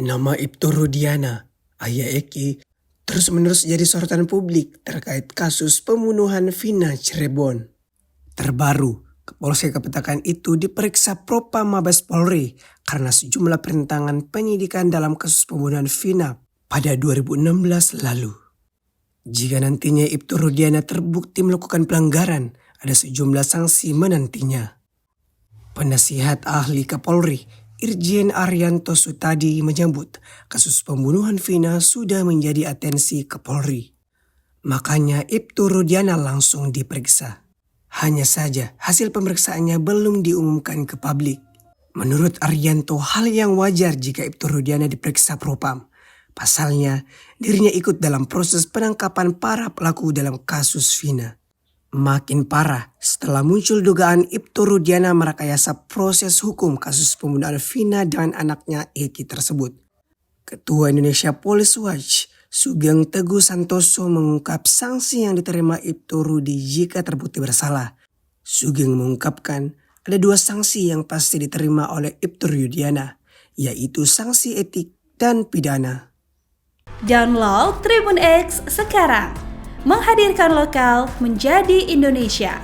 Nama Ibtu Rudiana, Ayah Eki, terus-menerus jadi sorotan publik terkait kasus pembunuhan Vina Cirebon. Terbaru, Kapolsek Kapetakan itu diperiksa Propam Mabes Polri karena sejumlah perintangan penyidikan dalam kasus pembunuhan Vina pada 2016 lalu. Jika nantinya Ibtu Rudiana terbukti melakukan pelanggaran, ada sejumlah sanksi menantinya. Penasihat ahli Kapolri, Irjen Arianto Sutadi menyebut kasus pembunuhan Vina sudah menjadi atensi Kapolri. Makanya Ibtu Rudiana langsung diperiksa. Hanya saja hasil pemeriksaannya belum diumumkan ke publik. Menurut Arianto, hal yang wajar jika Ibtu Rudiana diperiksa Propam. Pasalnya, dirinya ikut dalam proses penangkapan para pelaku dalam kasus Vina. Makin parah setelah muncul dugaan Ibtu Rudiana merekayasa proses hukum kasus pembunuhan Vina dengan anaknya Eki tersebut. Ketua Indonesia Police Watch, Sugeng Teguh Santoso mengungkap sanksi yang diterima Ibtu Rudi jika terbukti bersalah. Sugeng mengungkapkan ada dua sanksi yang pasti diterima oleh Ibtu Rudiana, yaitu sanksi etik dan pidana. Download Tribun X sekarang, menghadirkan lokal menjadi Indonesia.